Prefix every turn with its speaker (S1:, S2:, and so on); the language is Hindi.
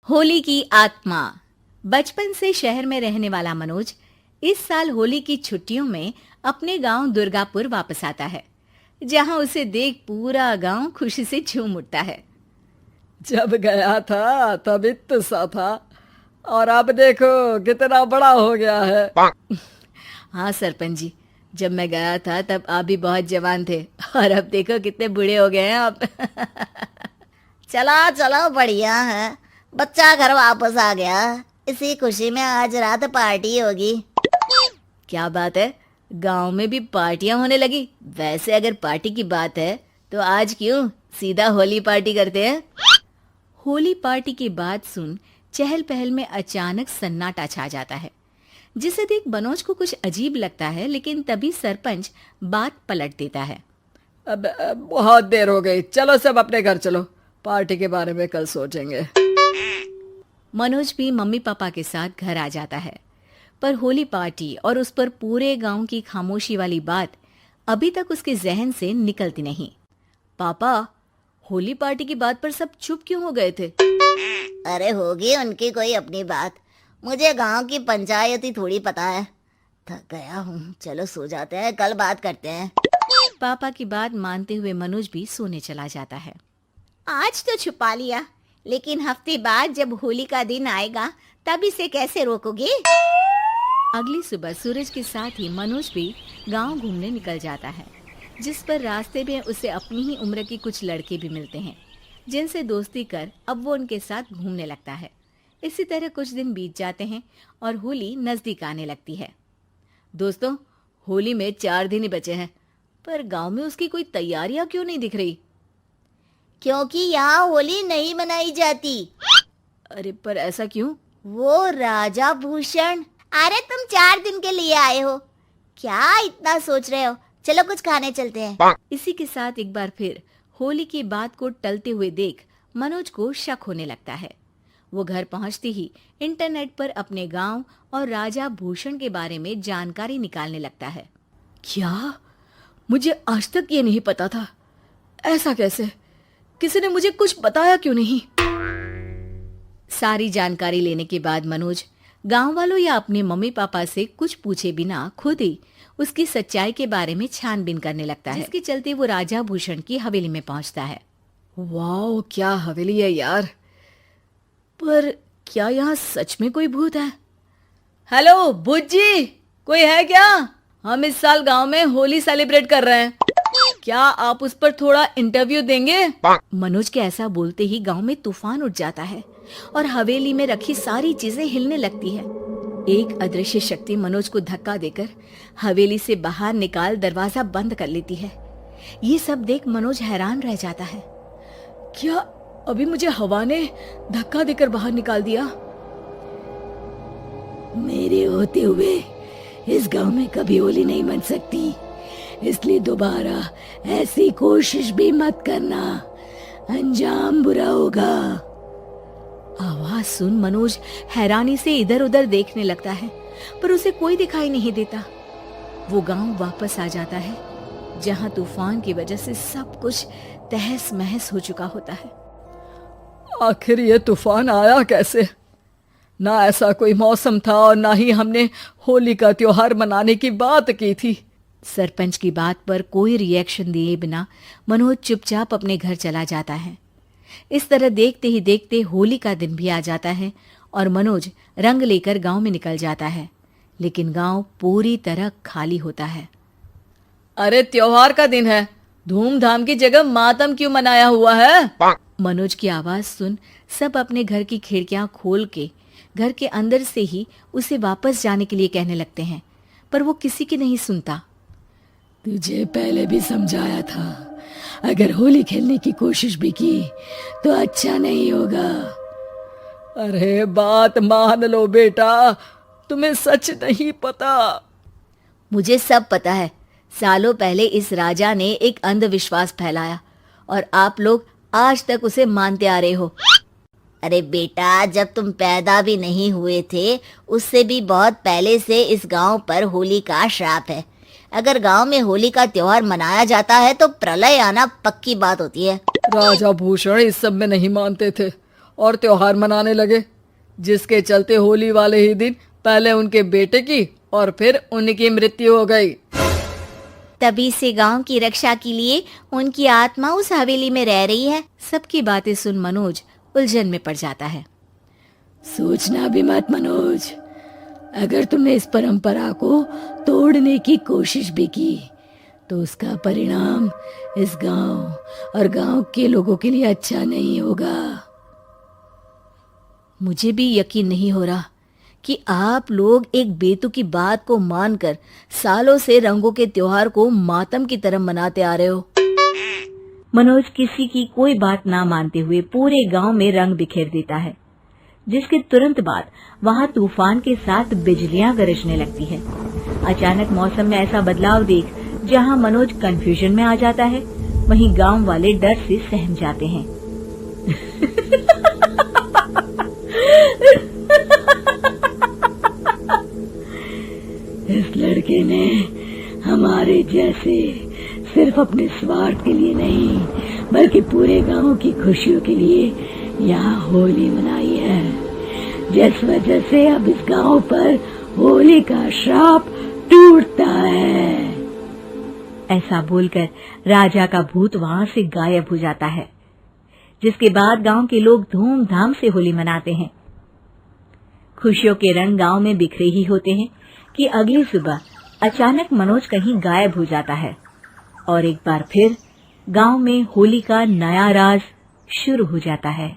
S1: होली की आत्मा। बचपन से शहर में रहने वाला मनोज इस साल होली की छुट्टियों में अपने गांव दुर्गापुर वापस आता है, जहां उसे देख पूरा गांव खुशी से झूम उठता है।
S2: जब गया था तब इतना सा था और अब देखो कितना बड़ा हो गया है।
S1: हाँ सरपंच जी, जब मैं गया था तब आप भी बहुत जवान थे और अब देखो कितने बूढ़े हो गए हैं आप।
S3: चलो चलो, बढ़िया है। बच्चा घर वापस आ गया। इसी खुशी में आज रात पार्टी होगी।
S1: क्या बात है, गांव में भी पार्टियां होने लगी। वैसे अगर पार्टी की बात है तो आज क्यों सीधा होली पार्टी करते हैं। होली पार्टी की बात सुन चहल पहल में अचानक सन्नाटा छा जाता है, जिसे देख मनोज को कुछ अजीब लगता है। लेकिन तभी सरपंच बात पलट देता है।
S2: अब बहुत देर हो गई, चलो सब अपने घर चलो, पार्टी के बारे में कल सोचेंगे।
S1: मनोज भी मम्मी पापा के साथ घर आ जाता है, पर होली पार्टी और उस पर पूरे गांव की खामोशी वाली बात अभी तक उसके जहन से निकलती नहीं। पापा, होली पार्टी की बात पर सब चुप क्यों हो गए थे।
S3: अरे होगी उनकी कोई अपनी बात। मुझे गांव की पंचायत ही थोड़ी पता है। थक गया हूँ, चलो सो जाते हैं, कल बात करते हैं।
S1: पापा की बात मानते हुए मनोज भी सोने चला जाता है।
S3: आज तो छुपा लिया, लेकिन हफ्ते बाद जब होली का दिन आएगा तब इसे कैसे रोकोगे।
S1: अगली सुबह सूरज के साथ ही मनोज भी गांव घूमने निकल जाता है, जिस पर रास्ते में उसे अपनी ही उम्र के कुछ लड़के भी मिलते हैं, जिनसे दोस्ती कर अब वो उनके साथ घूमने लगता है। इसी तरह कुछ दिन बीत जाते हैं और होली नजदीक आने लगती है। दोस्तों, होली में 4 दिन ही बचे हैं, पर गांव में उसकी कोई तैयारियां क्यों नहीं दिख रही।
S3: क्योंकि यहाँ होली नहीं मनाई जाती।
S1: अरे पर ऐसा क्यों।
S3: वो राजा भूषण। अरे तुम 4 दिन के लिए आए हो, क्या इतना सोच रहे हो। चलो कुछ खाने चलते हैं।
S1: इसी के साथ एक बार फिर होली की बात को टलते हुए देख मनोज को शक होने लगता है। वो घर पहुंचते ही इंटरनेट पर अपने गांव और राजा भूषण के बारे में जानकारी निकालने लगता है।
S2: क्या? मुझे आज तक ये नहीं पता था। ऐसा कैसे? किसी ने मुझे कुछ बताया क्यों नहीं।
S1: सारी जानकारी लेने के बाद मनोज गांव वालों या अपने मम्मी पापा से कुछ पूछे बिना खुद ही उसकी सच्चाई के बारे में छानबीन करने लगता है, जिसके चलते वो राजा भूषण की हवेली में पहुंचता है।
S2: वाह, क्या हवेली है यार। पर क्या यहाँ सच में कोई भूत है? हेलो भूत जी, कोई है क्या? हम इस साल गांव में होली सेलिब्रेट कर रहे हैं, क्या आप उस पर थोड़ा इंटरव्यू देंगे?
S1: मनोज के ऐसा बोलते ही गांव में तूफान उठ जाता है और हवेली में रखी सारी चीजें हिलने लगती है। एक अदृश्य शक्ति मनोज को धक्का देकर हवेली से बाहर निकाल दरवाजा बंद कर लेती है। ये सब देख मनोज हैरान रह जाता है।
S2: क्या अभी मुझे हवा ने धक्का देकर बाहर निकाल दिया?
S4: मेरे होते हुए इस गांव में कभी होली नहीं मन सकती, इसलिए दोबारा ऐसी कोशिश भी मत करना, अंजाम बुरा होगा।
S1: आवाज सुन मनोज हैरानी से इधर उधर देखने लगता है, पर उसे कोई दिखाई नहीं देता। वो गांव वापस आ जाता है, जहां तूफान की वजह से सब कुछ तहस महस हो चुका होता है।
S2: आखिर ये तूफान आया कैसे? ना ऐसा कोई मौसम था और ना ही हमने होली का त्योहार मनाने की बात की थी।
S1: सरपंच की बात पर कोई रिएक्शन दिए बिना मनोज चुपचाप अपने घर चला जाता है। इस तरह देखते ही देखते होली का दिन भी आ जाता है और मनोज रंग लेकर गांव में निकल जाता है, लेकिन गांव पूरी तरह खाली होता है।
S2: अरे त्योहार का दिन है, धूमधाम की जगह मातम क्यों मनाया हुआ है?
S1: मनोज की आवाज सुन सब अपने घर की खिड़कियां खोल के घर के अंदर से ही उसे वापस जाने के लिए कहने लगते हैं, पर वो किसी की नहीं सुनता।
S4: तुझे पहले भी समझाया था, अगर होली खेलने की कोशिश भी की तो अच्छा नहीं होगा।
S2: अरे बात मान लो बेटा, तुम्हें सच नहीं पता।
S1: मुझे सब पता है। सालों पहले इस राजा ने एक अंधविश्वास फैलाया और आप लोग आज तक उसे मानते आ रहे हो।
S3: अरे बेटा, जब तुम पैदा भी नहीं हुए थे उससे भी बहुत पहले से इस गांव पर होली का श्राप है। अगर गांव में होली का त्योहार मनाया जाता है तो प्रलय आना पक्की बात होती है।
S2: राजा भूषण इस सब में नहीं मानते थे और त्योहार मनाने लगे, जिसके चलते होली वाले ही दिन पहले उनके बेटे की और फिर उनकी मृत्यु हो गई।
S3: तभी से गांव की रक्षा के लिए उनकी आत्मा उस हवेली में रह रही है।
S1: सबकी बातें सुन मनोज उलझन में पड़ जाता है।
S4: सोचना भी मत मनोज, अगर तुमने इस परंपरा को तोड़ने की कोशिश भी की तो उसका परिणाम इस गांव और गांव के लोगों के लिए अच्छा नहीं होगा।
S1: मुझे भी यकीन नहीं हो रहा कि आप लोग एक बेतुकी बात को मानकर सालों से रंगों के त्योहार को मातम की तरह मनाते आ रहे हो। मनोज किसी की कोई बात ना मानते हुए पूरे गांव में रंग बिखेर देता है, जिसके तुरंत बाद वहां तूफान के साथ बिजलियां गरजने लगती है। अचानक मौसम में ऐसा बदलाव देख जहां मनोज कंफ्यूजन में आ जाता है, वहीं गांव वाले डर से सहम जाते हैं।
S4: इस लड़के ने हमारे जैसे सिर्फ अपने स्वार्थ के लिए नहीं बल्कि पूरे गांव की खुशियों के लिए यहाँ होली मनाई है, जिस वजह से अब इस गांव पर होली का श्राप टूटता है।
S1: ऐसा बोलकर राजा का भूत वहां से गायब हो जाता है, जिसके बाद गांव के लोग धूमधाम से होली मनाते हैं। खुशियों के रंग गांव में बिखरे ही होते हैं कि अगली सुबह अचानक मनोज कहीं गायब हो जाता है और एक बार फिर गांव में होली का नया राज शुरू हो जाता है।